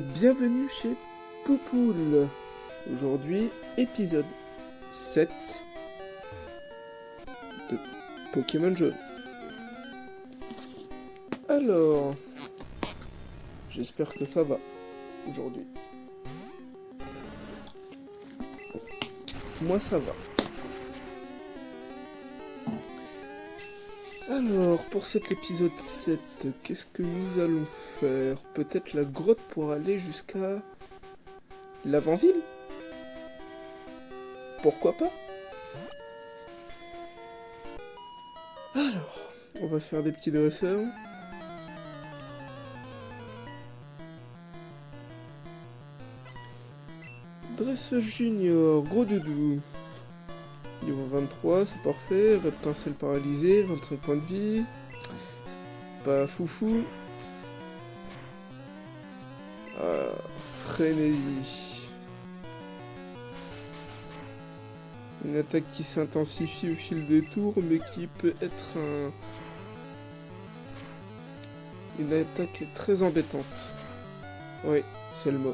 et bienvenue chez Poupoule. Aujourd'hui, épisode 7 de Pokémon Jaune. Alors, j'espère que ça va aujourd'hui. Moi ça va. Alors, pour cet épisode 7, qu'est-ce que nous allons faire? Peut-être la grotte pour aller jusqu'à l'avant-ville? Pourquoi pas? Alors, on va faire des petits dresseurs. Dresseur junior, gros doudou. Niveau 23, c'est parfait. Reptincelle paralysé, 25 points de vie. Pas foufou. Frénésie. Une attaque qui s'intensifie au fil des tours, mais qui peut être une attaque très embêtante. Oui, c'est le mot.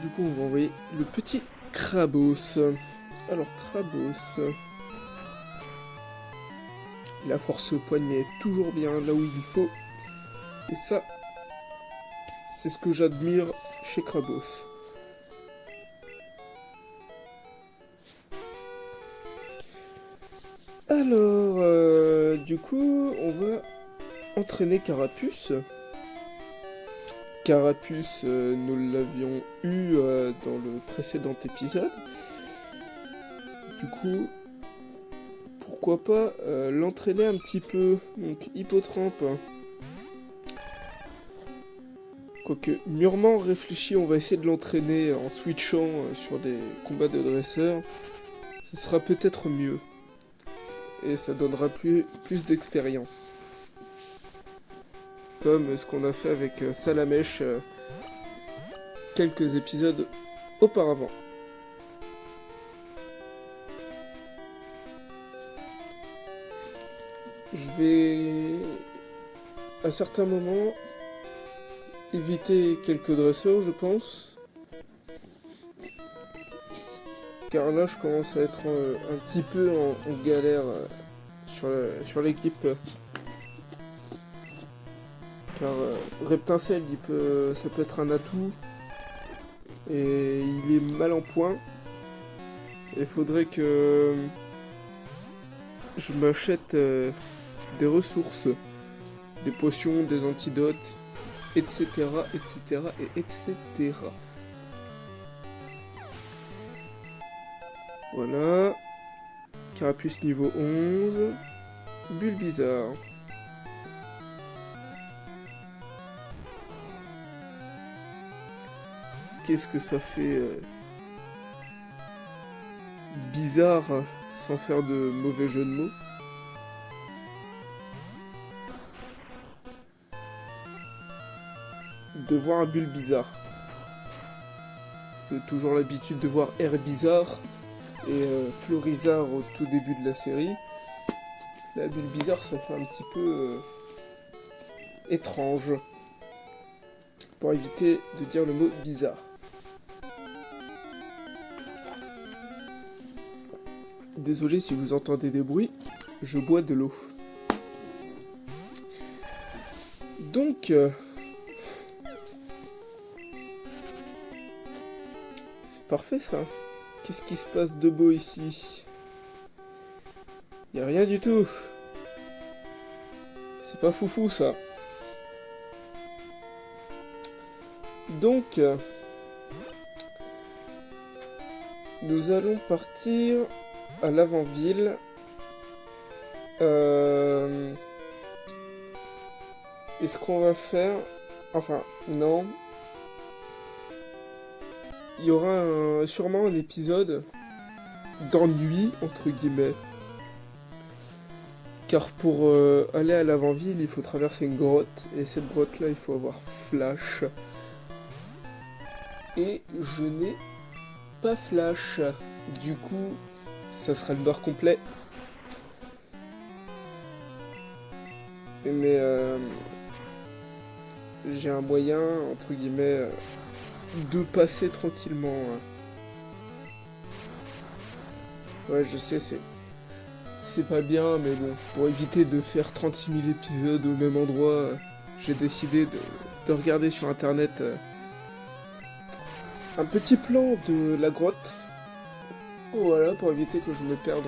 Du coup, on va envoyer le petit Crabos. Alors, Crabos. La force au poignet est toujours bien là où il faut. Et ça, c'est ce que j'admire chez Crabos. Alors, du coup, on va entraîner Carapuce. Carapuce, nous l'avions eu dans le précédent épisode. Du coup, pourquoi pas l'entraîner un petit peu. Donc, Hippotrampe. Quoique, mûrement réfléchi, on va essayer de l'entraîner en switchant sur des combats de dresseurs. Ce sera peut-être mieux. Et ça donnera plus d'expérience. Comme ce qu'on a fait avec Salamèche quelques épisodes auparavant. Je vais à certains moments éviter quelques dresseurs, je pense. Car là, je commence à être un petit peu en galère sur l'équipe. Car Reptincelle, ça peut être un atout. Et il est mal en point. Il faudrait que je m'achète des ressources. Des potions, des antidotes, etc. etc. et etc. Voilà. Carapuce niveau 11. Bulbizarre. Qu'est-ce que ça fait bizarre, sans faire de mauvais jeu de mots. De voir un Bulbizarre. J'ai toujours l'habitude de voir Herbizarre et Florizarre au tout début de la série. La Bulbizarre, ça fait un petit peu étrange. Pour éviter de dire le mot bizarre. Désolé si vous entendez des bruits, je bois de l'eau. Donc, c'est parfait ça. Qu'est-ce qui se passe de beau ici? Y a rien du tout. C'est pas foufou ça. Donc, nous allons partir à l'avant-ville. Est-ce qu'on va faire... Enfin, non. Il y aura sûrement un épisode d'ennui, entre guillemets. Car pour aller à l'avant-ville, il faut traverser une grotte. Et cette grotte-là, il faut avoir Flash. Et je n'ai pas Flash. Du coup, ça sera le noir complet. mais j'ai un moyen, entre guillemets, de passer tranquillement. Ouais, je sais, c'est pas bien, mais bon, pour éviter de faire 36 000 épisodes au même endroit, j'ai décidé de regarder sur internet un petit plan de la grotte. Voilà, pour éviter que je me perde.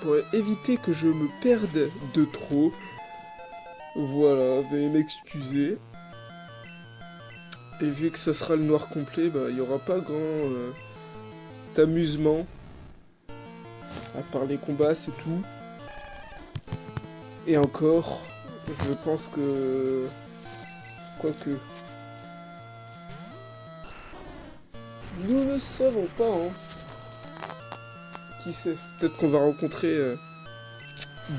Pour éviter que je me perde de trop. Voilà, veuillez m'excuser. Et vu que ça sera le noir complet, bah il n'y aura pas grand d'amusement. À part les combats, c'est tout. Et encore, je pense que... Quoique... Nous ne savons pas, hein. Qui sait? Peut-être qu'on va rencontrer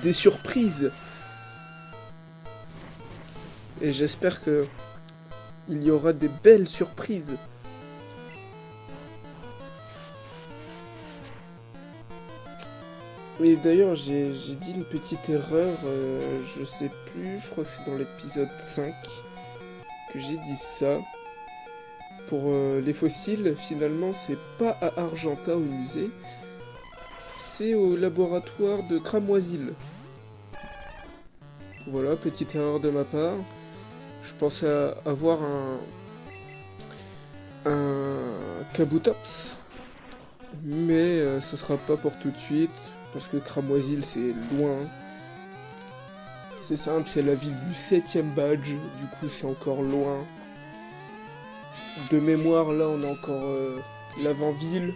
des surprises. Et j'espère que il y aura des belles surprises. Et d'ailleurs, j'ai dit une petite erreur, je sais plus, je crois que c'est dans l'épisode 5 que j'ai dit ça. Pour les fossiles, finalement, c'est pas à Argenta au musée, c'est au laboratoire de Cramoisil. Voilà, petite erreur de ma part. Je pensais avoir un Kabutops, mais ce sera pas pour tout de suite, parce que Cramoisil c'est loin. C'est simple, c'est la ville du 7ème badge, du coup c'est encore loin. De mémoire, là on a encore l'avant-ville,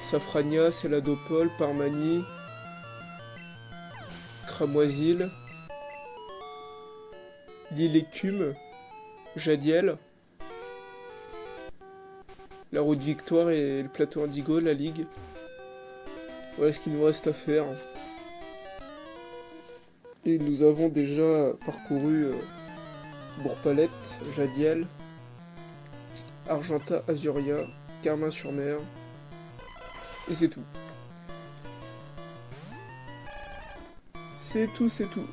Safrania, Celadopol, Parmanie, Cramoisil, l'île Écume, Jadiel, la route Victoire et le plateau Indigo, la Ligue. Voilà ce qu'il nous reste à faire. Et nous avons déjà parcouru Bourg-Palette, Jadiel, Argenta, Azuria, Carmin-sur-Mer. Et c'est tout. C'est tout, c'est tout.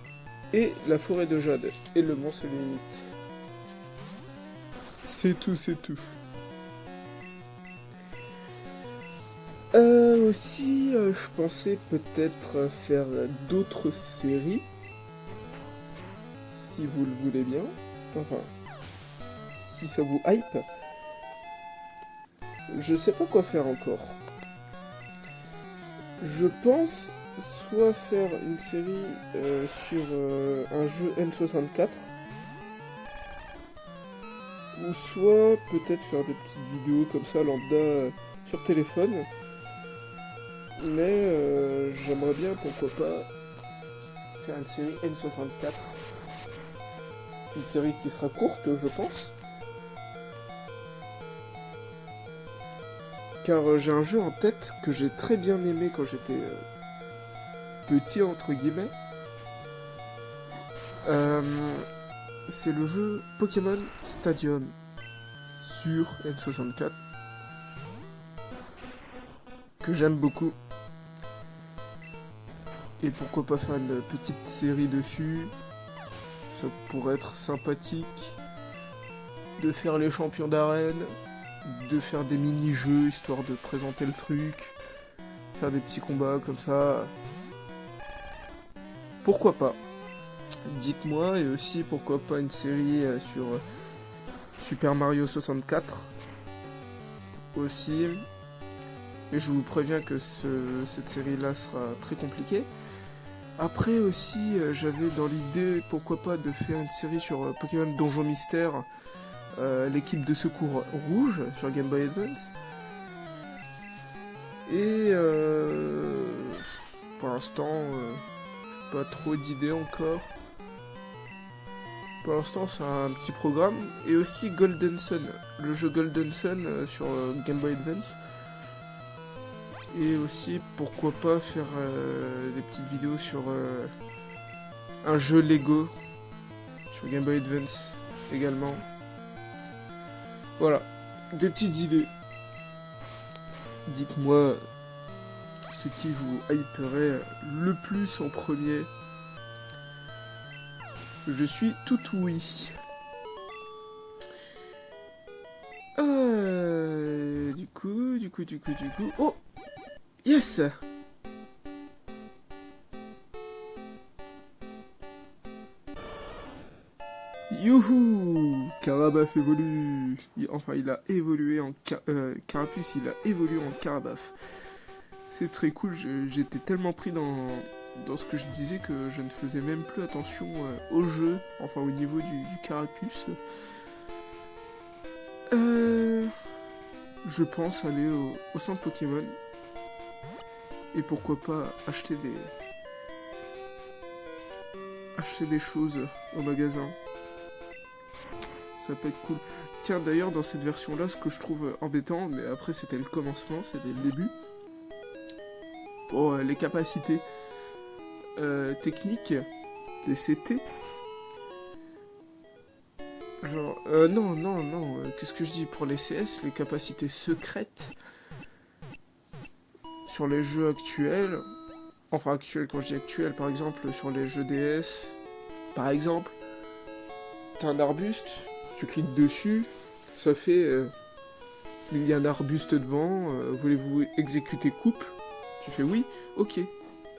Et la forêt de Jade. Et le Mont Sélénite. C'est tout, c'est tout. Aussi, je pensais peut-être faire d'autres séries. Si vous le voulez bien. Enfin, si ça vous hype. Je sais pas quoi faire encore. Je pense soit faire une série sur un jeu N64, ou soit peut-être faire des petites vidéos comme ça lambda sur téléphone. Mais j'aimerais bien, pourquoi pas, faire une série N64. Une série qui sera courte, je pense. Car j'ai un jeu en tête que j'ai très bien aimé quand j'étais petit, entre guillemets. C'est le jeu Pokémon Stadium sur N64. Que j'aime beaucoup. Et pourquoi pas faire une petite série dessus. Ça pourrait être sympathique. De faire les champions d'arène. De faire des mini-jeux histoire de présenter le truc. Faire des petits combats comme ça. Pourquoi pas? Dites-moi. Et aussi pourquoi pas une série sur Super Mario 64. Aussi. Et je vous préviens que cette série-là sera très compliquée. Après aussi, j'avais dans l'idée, pourquoi pas, de faire une série sur Pokémon Donjon Mystère, l'équipe de secours rouge sur Game Boy Advance. Et pour l'instant, pas trop d'idées encore. Pour l'instant, c'est un petit programme. Et aussi Golden Sun, le jeu Golden Sun sur Game Boy Advance. Et aussi, pourquoi pas faire des petites vidéos sur un jeu Lego sur Game Boy Advance également. Voilà, des petites idées. Dites-moi ce qui vous hyperait le plus en premier. Je suis tout oui. Du coup... Oh! Yes! Youhou! Carabaf évolue! Enfin, il a évolué en... Carapuce, il a évolué en Carabaf. C'est très cool, j'étais tellement pris dans ce que je disais que je ne faisais même plus attention au jeu, enfin au niveau du Carapuce. Je pense aller au centre Pokémon. Et pourquoi pas acheter des choses au magasin. Ça peut être cool. Tiens, d'ailleurs, dans cette version-là, ce que je trouve embêtant, mais après c'était le commencement, c'était le début. Pour les capacités techniques des CT. Genre, non, qu'est-ce que je dis pour les CS, les capacités secrètes sur les jeux actuels, enfin actuels, quand je dis actuels, par exemple sur les jeux DS, par exemple, t'as un arbuste, tu cliques dessus, ça fait, il y a un arbuste devant, voulez-vous exécuter coupe? Tu fais oui, ok,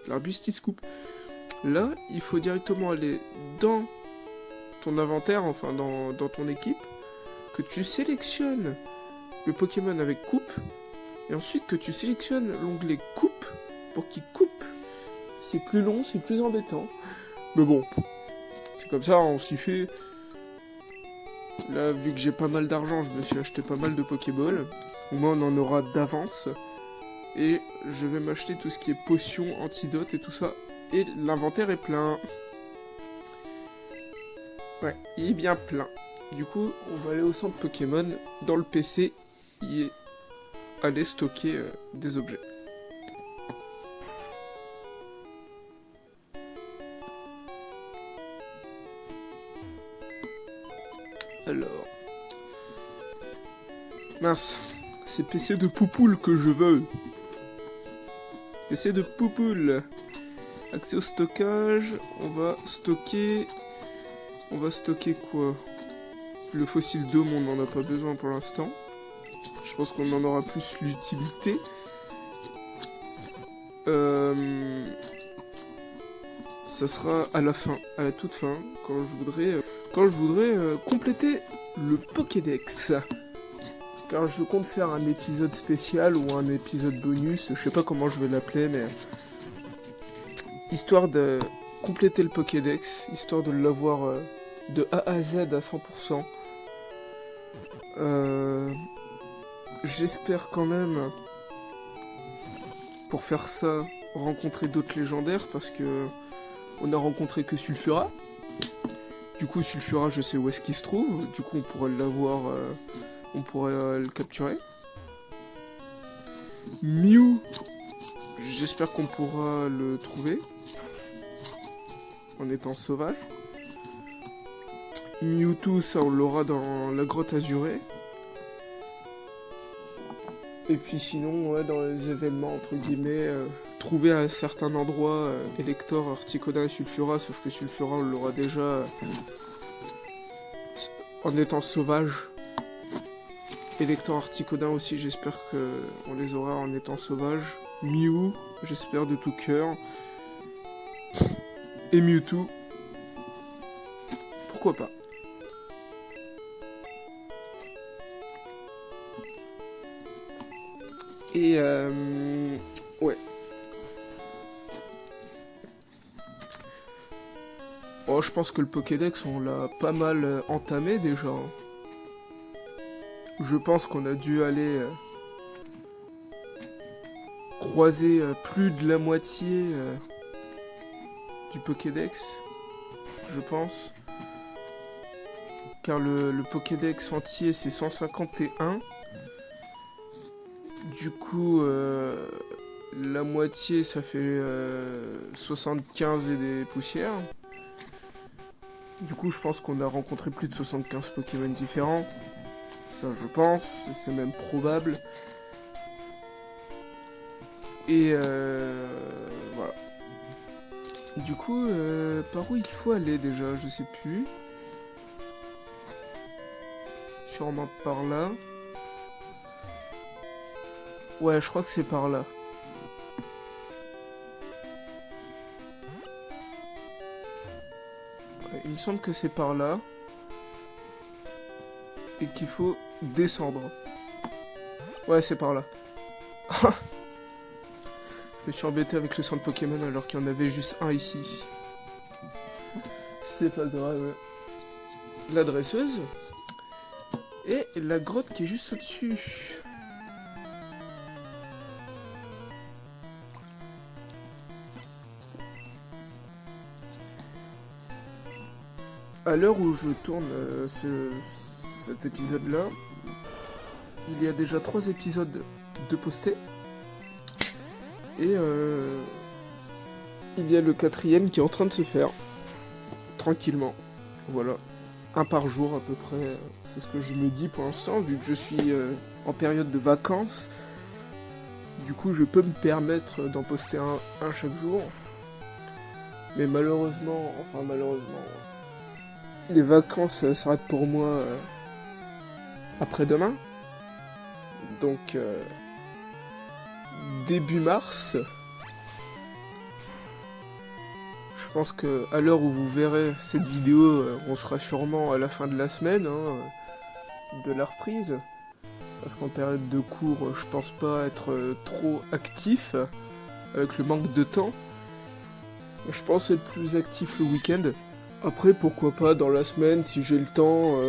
l'arbuste il se coupe. Là, il faut directement aller dans ton inventaire, enfin dans ton équipe, que tu sélectionnes le Pokémon avec coupe, et ensuite que tu sélectionnes l'onglet coupe pour qu'il coupe. C'est plus long, c'est plus embêtant. Mais bon, c'est comme ça, on s'y fait. Là, vu que j'ai pas mal d'argent, je me suis acheté pas mal de Pokéball. Au moins, on en aura d'avance. Et je vais m'acheter tout ce qui est potions, antidotes et tout ça. Et l'inventaire est plein. Ouais, il est bien plein. Du coup, on va aller au centre Pokémon, dans le PC, et aller stocker des objets. Alors... Mince, c'est PC de Poupoule que je veux. PC de Poupoule. Accès au stockage, on va stocker quoi? Le fossile d'homme, on n'en a pas besoin pour l'instant. Je pense qu'on en aura plus l'utilité. Ça sera à la fin, à la toute fin, quand je voudrais compléter le Pokédex. Car je compte faire un épisode spécial ou un épisode bonus, je sais pas comment je vais l'appeler, mais histoire de compléter le Pokédex, histoire de l'avoir de A à Z à 100%. J'espère quand même, pour faire ça, rencontrer d'autres légendaires, parce que on a rencontré que Sulfura. Du coup, Sulfura, je sais où est-ce qu'il se trouve. Du coup, on pourrait l'avoir, on pourrait le capturer. Mew, j'espère qu'on pourra le trouver en étant sauvage. Mewtwo, ça on l'aura dans la grotte azurée. Et puis sinon, ouais, dans les événements, entre guillemets, trouver à certains endroits Elector, Articuno et Sulfura, sauf que Sulfura on l'aura déjà en étant sauvage. Elector, Articuno aussi, j'espère qu'on les aura en étant sauvage. Mew, j'espère de tout cœur. Et Mewtwo, pourquoi pas. Et ouais. Oh, je pense que le Pokédex, on l'a pas mal entamé déjà. Je pense qu'on a dû aller croiser plus de la moitié du Pokédex, je pense. Car le Pokédex entier, c'est 151. Du coup, la moitié, ça fait 75 et des poussières. Du coup, je pense qu'on a rencontré plus de 75 Pokémon différents. Ça, je pense, c'est même probable. Et voilà. Du coup, par où il faut aller déjà? Je sais plus. Sûrement par là. Ouais, je crois que c'est par là. Ouais, il me semble que c'est par là. Et qu'il faut descendre. Ouais, c'est par là. Je me suis embêté avec le centre Pokémon alors qu'il y en avait juste un ici. C'est pas grave. La dresseuse. Et la grotte qui est juste au-dessus. À l'heure où je tourne cet épisode-là, il y a déjà 3 épisodes de postés. Et il y a le 4e qui est en train de se faire. Tranquillement. Voilà. Un par jour à peu près. C'est ce que je me dis pour l'instant, vu que je suis en période de vacances. Du coup, je peux me permettre d'en poster un chaque jour. Mais malheureusement, les vacances s'arrêtent pour moi après-demain. Donc, début mars. Je pense que à l'heure où vous verrez cette vidéo, on sera sûrement à la fin de la semaine de la reprise. Parce qu'en période de cours, je pense pas être trop actif avec le manque de temps. Je pense être plus actif le week-end. Après, pourquoi pas dans la semaine, si j'ai le temps,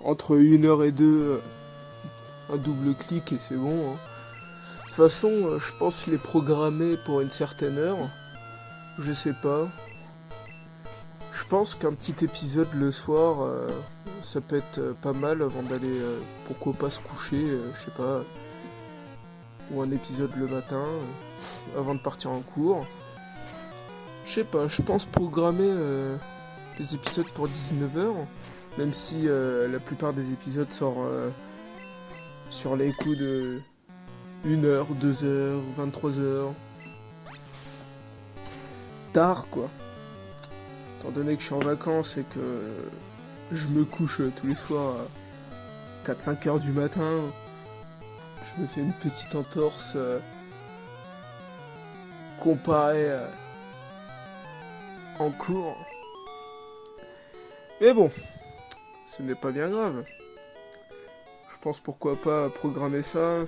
entre 1h et 2, un double clic et c'est bon. Hein. De toute façon, je pense les programmer pour une certaine heure. Je sais pas. Je pense qu'un petit épisode le soir, ça peut être pas mal avant d'aller, pourquoi pas se coucher, je sais pas. Ou un épisode le matin, avant de partir en cours. Je sais pas, je pense programmer les épisodes pour 19h, même si la plupart des épisodes sortent sur les coups de 1h, 2h, 23h. Tard quoi. Étant donné que je suis en vacances et que je me couche tous les soirs à 4-5 heures du matin, je me fais une petite entorse comparée en cours. Mais bon, ce n'est pas bien grave. Je pense pourquoi pas programmer ça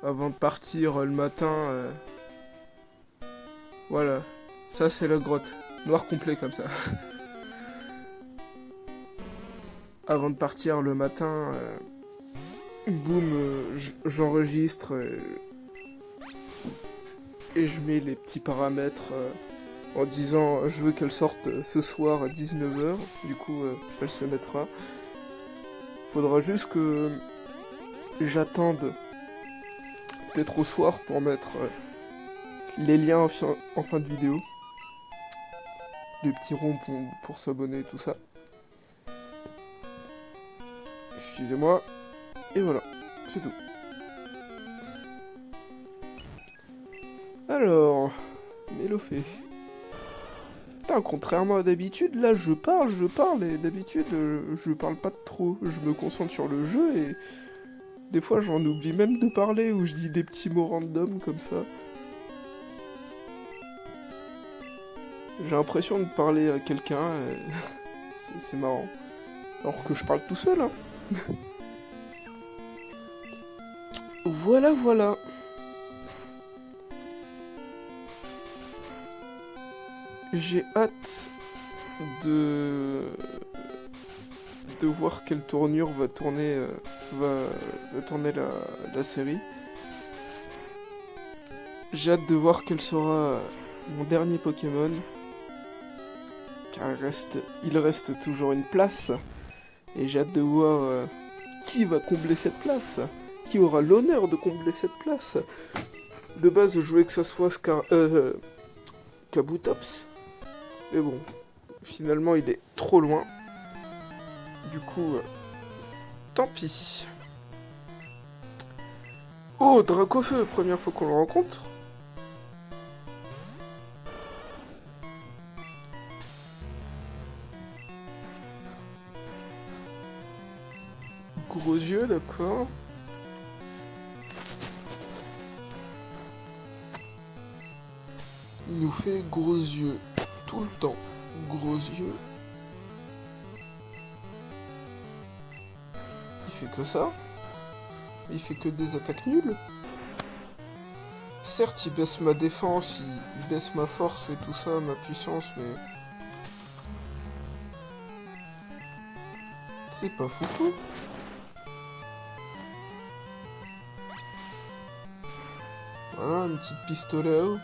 avant de partir le matin. Voilà, ça c'est la grotte, noir complet comme ça. Avant de partir le matin, boum, j'enregistre et je mets les petits paramètres en disant je veux qu'elle sorte ce soir à 19h, du coup elle se mettra. Faudra juste que j'attende peut-être au soir pour mettre les liens en fin de vidéo. Les petits ronds pour s'abonner, tout ça. Excusez-moi. Et voilà, c'est tout. Alors, Mélofée. Putain, contrairement à d'habitude, là je parle, et d'habitude je parle pas trop. Je me concentre sur le jeu et des fois j'en oublie même de parler ou je dis des petits mots random comme ça. J'ai l'impression de parler à quelqu'un et c'est marrant. Alors que je parle tout seul, hein. Voilà, voilà. J'ai hâte de voir quelle tournure va tourner la série. J'ai hâte de voir quel sera mon dernier Pokémon. Car il reste toujours une place. Et j'ai hâte de voir qui va combler cette place. Qui aura l'honneur de combler cette place. De base, je voulais que ça soit Kabutops. Mais bon, finalement, il est trop loin. Du coup, tant pis. Oh, Dracofeu, première fois qu'on le rencontre. gros yeux, d'accord. Il nous fait gros yeux tout le temps. Gros yeux. Il fait que ça. Il fait que des attaques nulles. Certes, il baisse ma défense, il baisse ma force et tout ça, ma puissance, mais... C'est pas foufou. Voilà, une petite pistolet à eau.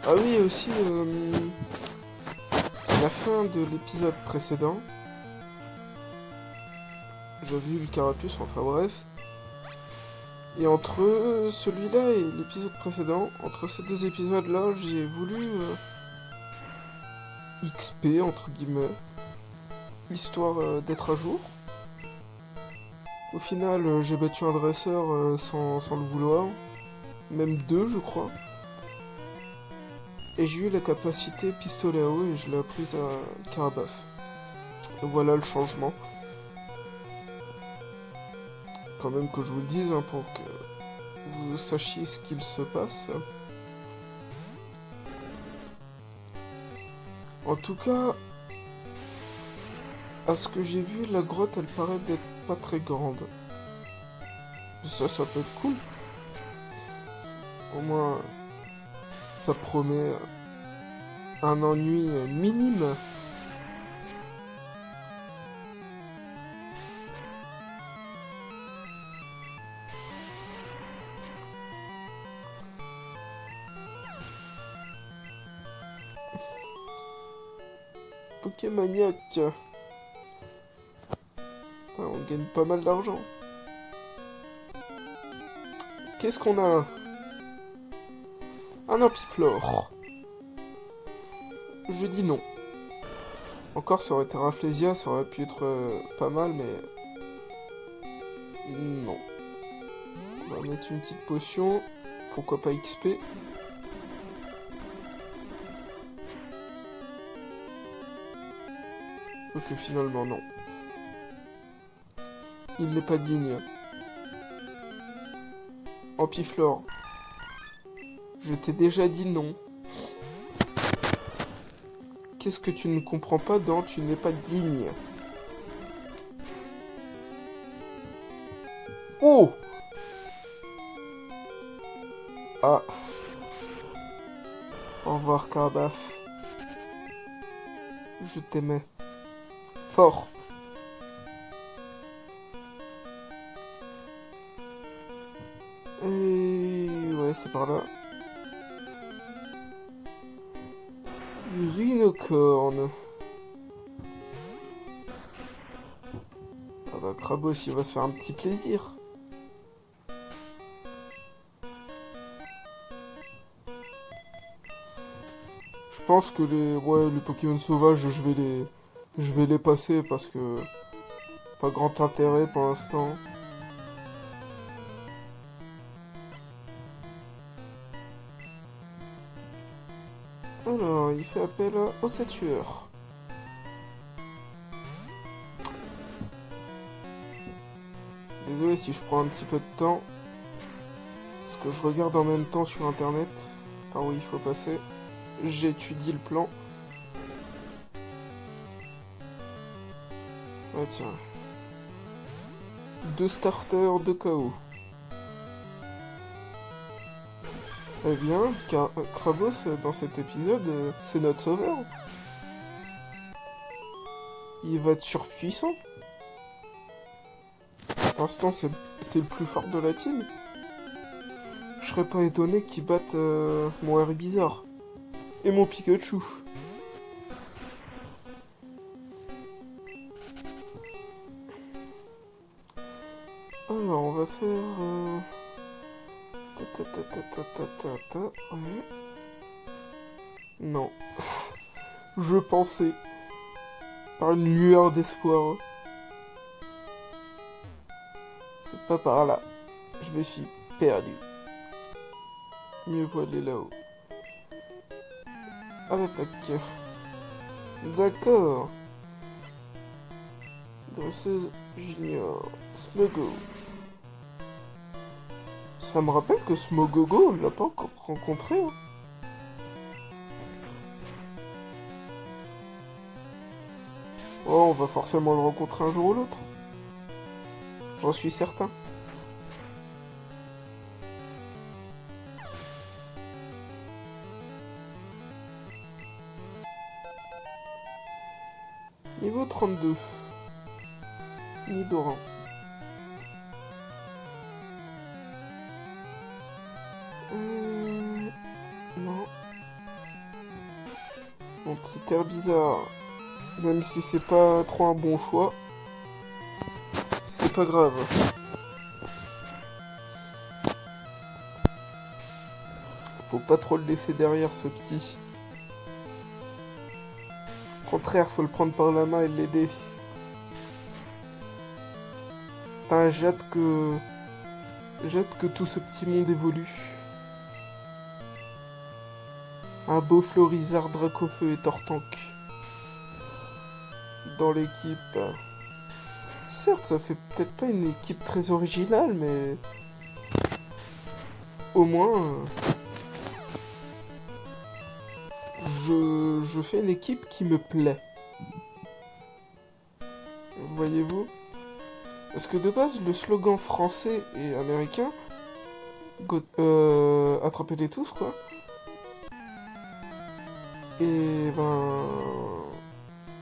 Ah oui, aussi, la fin de l'épisode précédent, j'avais eu le carapuce, enfin bref. Et entre celui-là et l'épisode précédent, entre ces deux épisodes-là, j'ai voulu XP, entre guillemets, histoire d'être à jour. Au final, j'ai battu un dresseur sans le vouloir, même deux, je crois. Et j'ai eu la capacité pistolet à eau et je l'ai apprise à Carabaf. Et voilà le changement. Quand même que je vous le dise, hein, pour que vous sachiez ce qu'il se passe. En tout cas, à ce que j'ai vu, la grotte, elle paraît d'être pas très grande. Ça peut être cool. Au moins, ça promet un ennui minime. Pokémaniac. On gagne pas mal d'argent. Qu'est-ce qu'on a là? Un Ampiflore. Je dis non. Encore, ça aurait été Rafflesia, ça aurait pu être pas mal, mais... Non. On va mettre une petite potion. Pourquoi pas XP? Ok, finalement, non. Il n'est pas digne. Ampiflore. Je t'ai déjà dit non. Qu'est-ce que tu ne comprends pas dans tu n'es pas digne? Oh! Ah. Au revoir, Carabaf. Je t'aimais. Fort. Et... ouais, c'est par là. Rhinocorne. Ah bah, Krabos, il va se faire un petit plaisir. Je pense que les Pokémon sauvages, je vais les passer parce que pas grand intérêt pour l'instant. Alors, il fait appel à Ossature. Désolé si je prends un petit peu de temps. Parce que je regarde en même temps sur internet par où il faut passer. J'étudie le plan. Ah tiens. 2 starters, 2 KO. Eh bien, Krabos, dans cet épisode, c'est notre sauveur. Il va être surpuissant. Pour l'instant, c'est le plus fort de la team. Je serais pas étonné qu'il batte mon Herbizarre. Et mon Pikachu. Alors, on va faire... Ouais. Non. Je pensais. Par une lueur d'espoir. C'est pas par là. Je me suis perdu. Mieux vaut aller là-haut. à l'attaque. D'accord. Dresseuse junior. Smogo. Ça me rappelle que Smogogo, on l'a pas encore rencontré. Hein. Oh, on va forcément le rencontrer un jour ou l'autre. J'en suis certain. Niveau 32. Nidoran. Non. Mon petit air bizarre. Même si c'est pas trop un bon choix. C'est pas grave. Faut pas trop le laisser derrière ce petit. Au contraire, faut le prendre par la main et l'aider. Putain, j'ai hâte que tout ce petit monde évolue. Un beau Florizard, Dracofeu et Tortank. Dans l'équipe. Certes, ça fait peut-être pas une équipe très originale, mais... Au moins... Je fais une équipe qui me plaît. Voyez-vous? Parce que de base, le slogan français et américain... attrapez-les tous, quoi. Et ben...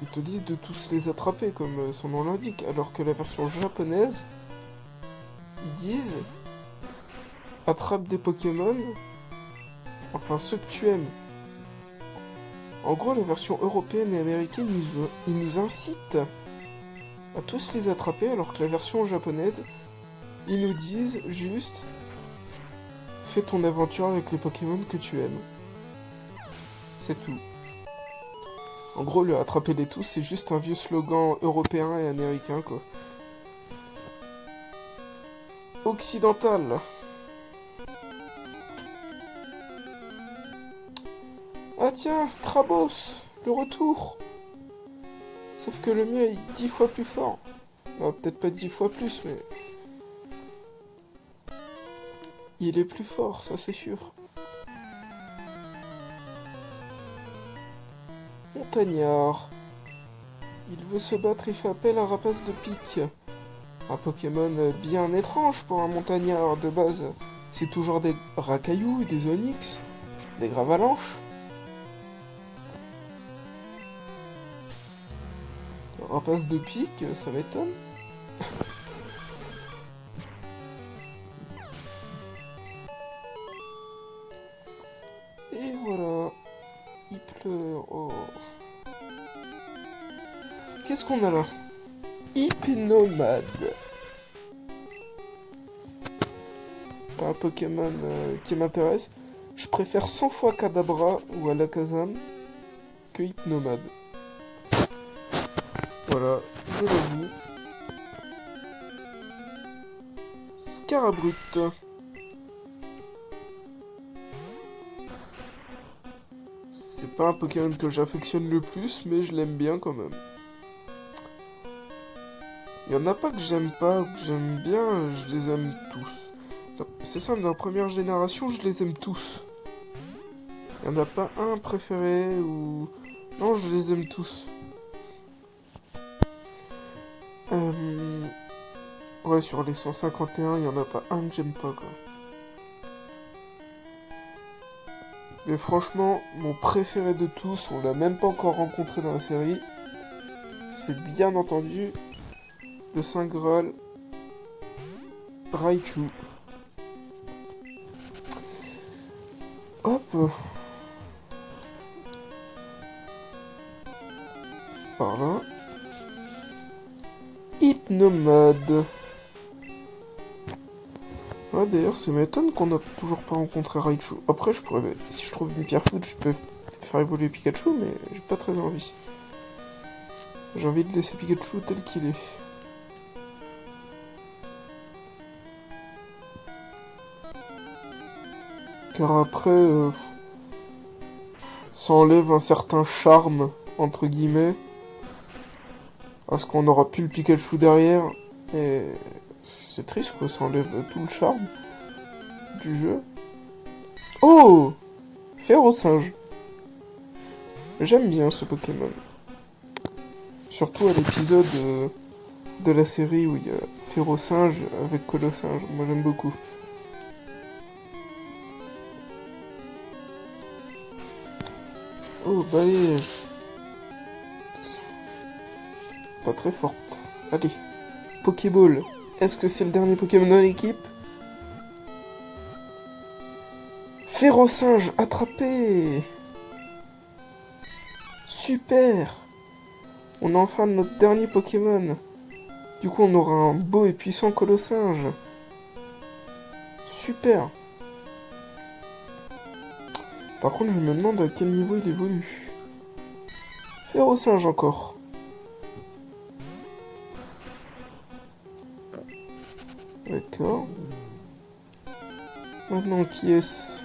Ils te disent de tous les attraper, comme son nom l'indique. Alors que la version japonaise... Ils disent... Attrape des Pokémon... Enfin, ceux que tu aimes. En gros, la version européenne et américaine, ils nous incitent à tous les attraper, alors que la version japonaise, ils nous disent juste fais ton aventure avec les Pokémon que tu aimes. C'est tout. En gros, le attraper-les tous, c'est juste un vieux slogan européen et américain, quoi. Occidental. Ah tiens, Krabos, le retour. Sauf que le mien est 10 fois plus fort. Bah, peut-être pas 10 fois plus, mais... Il est plus fort, ça c'est sûr. Montagnard. Il veut se battre et fait appel à Rapace de Pique. Un Pokémon bien étrange pour un montagnard de base. C'est toujours des Racailloux, des Onix, des Gravalanches. Rapace de Pique, ça m'étonne. Et voilà. Il pleure. Oh. Qu'est-ce qu'on a là? Hypnomade. Pas un Pokémon qui m'intéresse. Je préfère 100 fois Kadabra ou Alakazam que Hypnomade. Voilà, je l'avoue. Scarabrut. C'est pas un Pokémon que j'affectionne le plus, mais je l'aime bien quand même. Il y en a pas que j'aime pas ou que j'aime bien, je les aime tous. C'est simple, dans la première génération, je les aime tous. Il n'y en a pas un préféré ou... Non, je les aime tous. Ouais, sur les 151, il n'y en a pas un que j'aime pas, quoi. Mais franchement, mon préféré de tous, on l'a même pas encore rencontré dans la série. C'est bien entendu le Saint Graal Raichu. Hop. Par là. Hypnomade. Ouais, d'ailleurs, ça m'étonne qu'on n'a toujours pas rencontré Raichu. Après, je pourrais, si je trouve une pierre foudre, je peux faire évoluer Pikachu, mais j'ai pas très envie. J'ai envie de laisser Pikachu tel qu'il est. Car après, Ça enlève un certain charme, entre guillemets. Parce qu'on n'aura plus le Pikachu derrière. Et c'est triste quoi, ça enlève tout le charme du jeu. Oh! Férosinge. J'aime bien ce Pokémon. Surtout à l'épisode de la série où il y a Férosinge avec Colossinge. Moi j'aime beaucoup. Oh, balai. Pas très forte. Allez. Pokéball. Est-ce que c'est le dernier Pokémon de l'équipe? Férosinge attrapé. Super. On a enfin notre dernier Pokémon. Du coup, on aura un beau et puissant Colossinge. Super. Par contre, je me demande à quel niveau il évolue. Férosinge encore. D'accord. Maintenant, qui est-ce?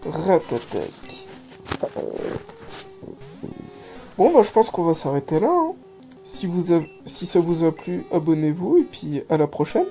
Ratatak. Bon, bah, je pense qu'on va s'arrêter là. Hein. Si ça vous a plu, abonnez-vous et puis à la prochaine.